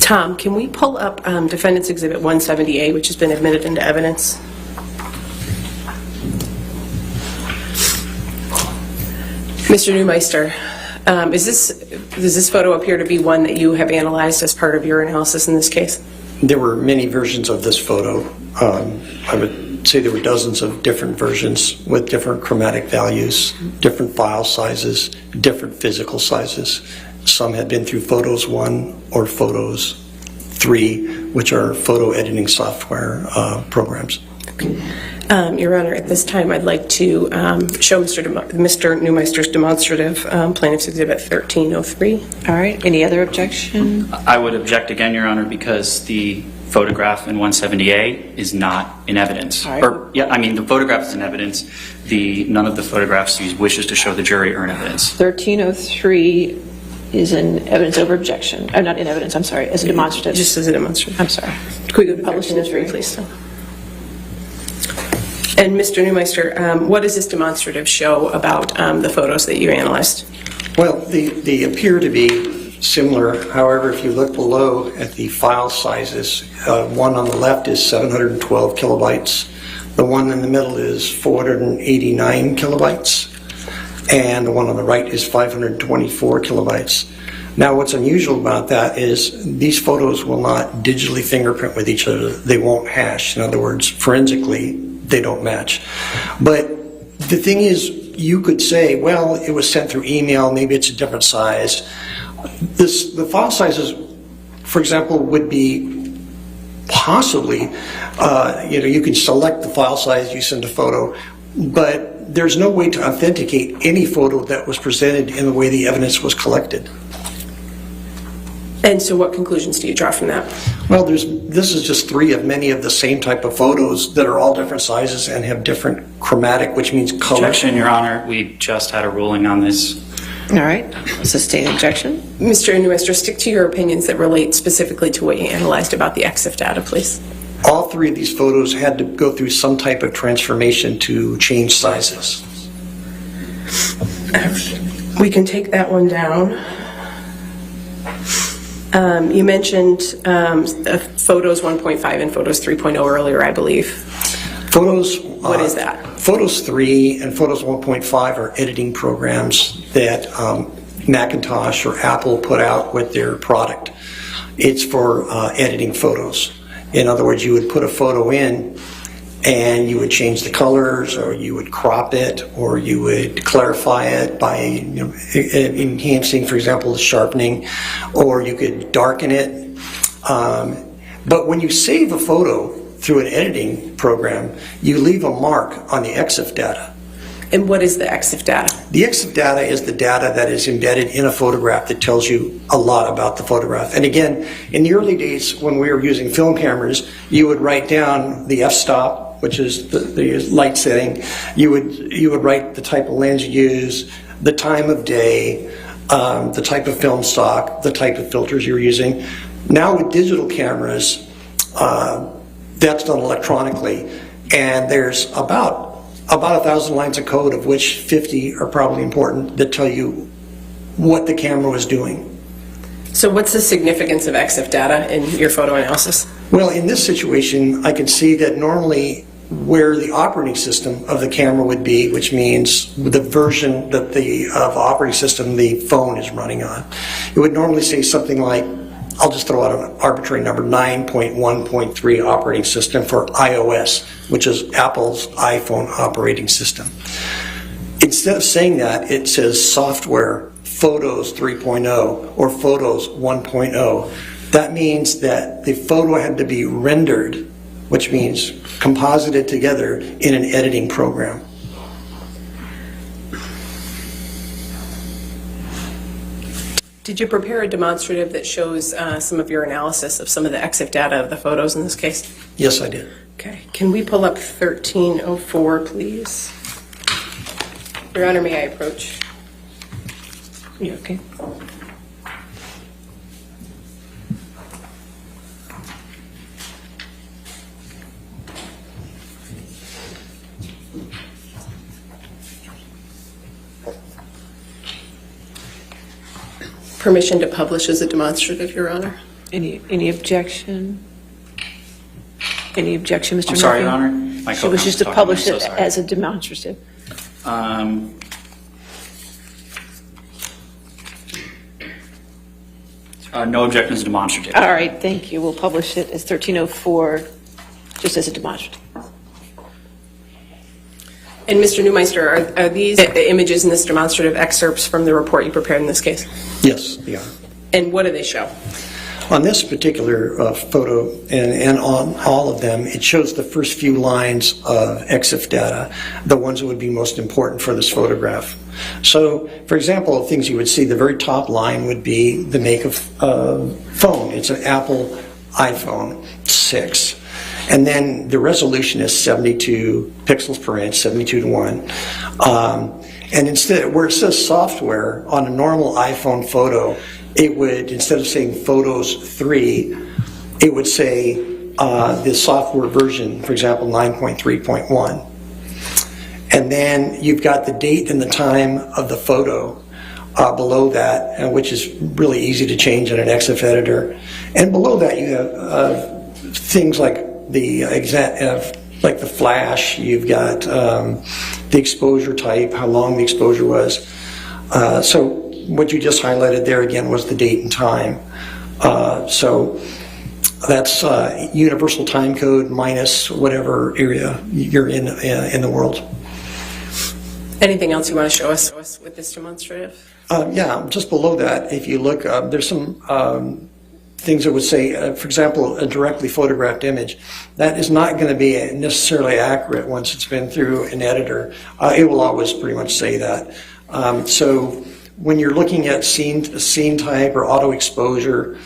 Tom, can we pull up Defendant's Exhibit 170A, which has been admitted into evidence? Mr. Neumeister, does this photo appear to be one that you have analyzed as part of your analysis in this case? There were many versions of this photo. I would say there were dozens of different versions with different chromatic values, different file sizes, different physical sizes. Some had been through Photos 1 or Photos 3, which are photo editing software programs. Your Honor, at this time I'd like to show Mr. Neumeister's demonstrative, Plaintiff's Exhibit 1303. All right. Any other objection? I would object again, Your Honor, because the photograph in 170A is not in evidence. All right. The photograph is in evidence. None of the photographs he wishes to show the jury are in evidence. 1303 is in evidence over objection. Not in evidence, I'm sorry, as a demonstrative. Just as a demonstrative. I'm sorry. Could we go to publishing this very please? And Mr. Neumeister, what does this demonstrative show about the photos that you analyzed? Well, they appear to be similar. However, if you look below at the file sizes, one on the left is 712 kilobytes. The one in the middle is 489 kilobytes. And the one on the right is 524 kilobytes. Now, what's unusual about that is these photos will not digitally fingerprint with each other. They won't hash. In other words, forensically, they don't match. But the thing is, you could say, well, it was sent through email, maybe it's a different size. The file sizes, for example, would be possibly, you can select the file size, you send a photo, but there's no way to authenticate any photo that was presented in the way the evidence was collected. And so what conclusions do you draw from that? Well, this is just three of many of the same type of photos that are all different sizes and have different chromatic, which means color. Objection, Your Honor. We just had a ruling on this. All right. Sustained objection. Mr. Neumeister, stick to your opinions that relate specifically to what you analyzed about the EXIF data, please. All three of these photos had to go through some type of transformation to change sizes. We can take that one down. You mentioned Photos 1.5 and Photos 3.0 earlier, I believe. Photos. What is that? Photos 3 and Photos 1.5 are editing programs that Macintosh or Apple put out with their product. It's for editing photos. In other words, you would put a photo in and you would change the colors, or you would crop it, or you would clarify it by enhancing, for example, the sharpening, or you could darken it. But when you save a photo through an editing program, you leave a mark on the EXIF data. And what is the EXIF data? The EXIF data is the data that is embedded in a photograph that tells you a lot about the photograph. And again, in the early days when we were using film cameras, you would write down the f-stop, which is the light setting. You would write the type of lens you use, the time of day, the type of film stock, the type of filters you're using. Now with digital cameras, that's done electronically, and there's about 1,000 lines of code, of which 50 are probably important, that tell you what the camera was doing. So what's the significance of EXIF data in your photo analysis? Well, in this situation, I can see that normally where the operating system of the camera would be, which means the version that of operating system the phone is running on, it would normally say something like, I'll just throw out an arbitrary number, 9.1.3 operating system for iOS, which is Apple's iPhone operating system. Instead of saying that, it says software Photos 3.0 or Photos 1.0. That means that the photo had to be rendered, which means composited together in an editing program. Did you prepare a demonstrative that shows some of your analysis of some of the EXIF data of the photos in this case? Yes, I did. Okay. Can we pull up 1304, please? Your Honor, may I approach? You okay? Permission to publish as a demonstrative, Your Honor. Any objection? Any objection, Mr. Murphy? I'm sorry, Your Honor. My She wishes to co-counsel's talking. publish I'm it so sorry. as a demonstrative. No objections demonstrative. All right, thank you. We'll publish it as 1304, just as a demonstrative. And Mr. Neumeister, are these the images in this demonstrative excerpts from the report you prepared in this case? Yes, they are. And what do they show? On this particular photo, and on all of them, it shows the first few lines of EXIF data, the ones that would be most important for this photograph. So, for example, things you would see, the very top line would be the make of phone. It's an Apple iPhone 6. And then the resolution is 72 pixels per inch, 72 to 1. And instead, where it says software, on a normal iPhone photo, it would, instead of saying Photos 3, it would say the software version, for example, 9.3.1. And then you've got the date and the time of the photo below that, which is really easy to change in an EXIF editor. And below that, you have things like the like the flash. You've got the exposure type, how long the exposure was. So what you just highlighted there again was the date and time. So that's universal time code minus whatever area you're in the world. Anything else you want to show us with this demonstrative? Yeah, just below that, if you look, there's some things that would say, for example, a directly photographed image. That is not going to be necessarily accurate once it's been through an editor. It will always pretty much say that. So when you're looking at scene type or auto exposure,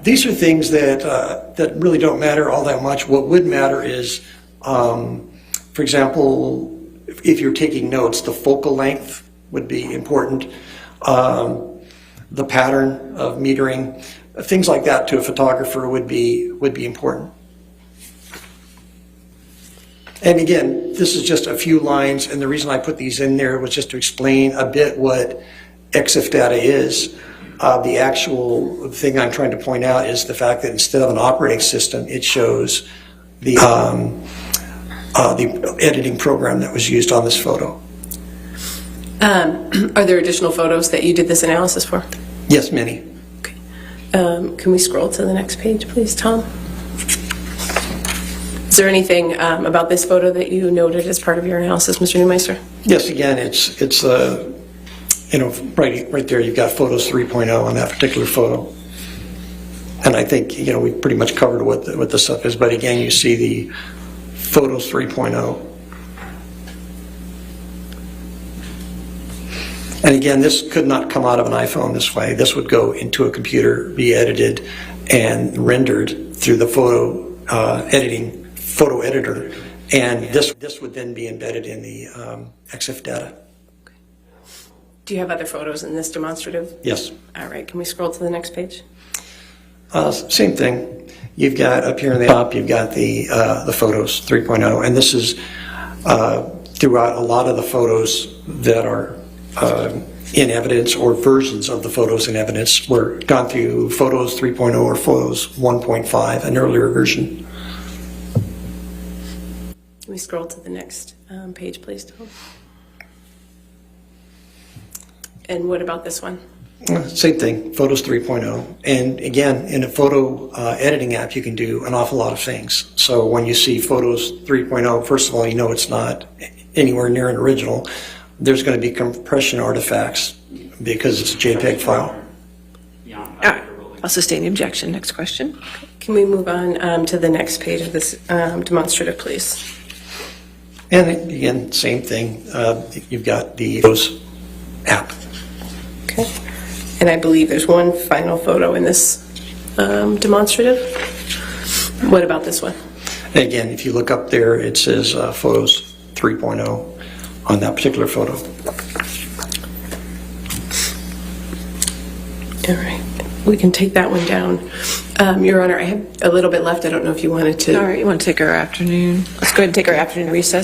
these are things that really don't matter all that much. What would matter is, for example, if you're taking notes, the focal length would be important. The pattern of metering, things like that to a photographer would be important. And again, this is just a few lines, and the reason I put these in there was just to explain a bit what EXIF data is. The actual thing I'm trying to point out is the fact that instead of an operating system, it shows the editing program that was used on this photo. Are there additional photos that you did this analysis for? Yes, many. Okay. Can we scroll to the next page, please, Tom? Is there anything about this photo that you noted as part of your analysis, Mr. Neumeister? Yes, again, it's right there you've got Photos 3.0 on that particular photo. And I think, we've pretty much covered what the stuff is, but again, you see the Photos 3.0. And again, this could not come out of an iPhone this way. This would go into a computer, be edited, and rendered through the photo editor. And this would then be embedded in the EXIF data. Do you have other photos in this demonstrative? Yes. All right, can we scroll to the next page? Same thing. You've got up here in the top, you've got the Photos 3.0, and this is throughout a lot of the photos that are in evidence, or versions of the photos in evidence, were gone through Photos 3.0 or Photos 1.5, an earlier version. Can we scroll to the next page, please, Tom? And what about this one? Same thing, Photos 3.0. And again, in a photo editing app, you can do an awful lot of things. So when you see Photos 3.0, first of all, you know it's not anywhere near an original. There's going to be compression artifacts because it's a JPEG file. All right, I'll sustain the objection. Next question. Can we move on to the next page of this demonstrative, please? And again, same thing. You've got the Photos app. Okay. And I believe there's one final photo in this demonstrative. What about this one? Again, if you look up there, it says Photos 3.0 on that particular photo. All right. We can take that one down. Your Honor, I have a little bit left. I don't know if you wanted to. All right, you want to take our afternoon? Let's go ahead and take our afternoon recess.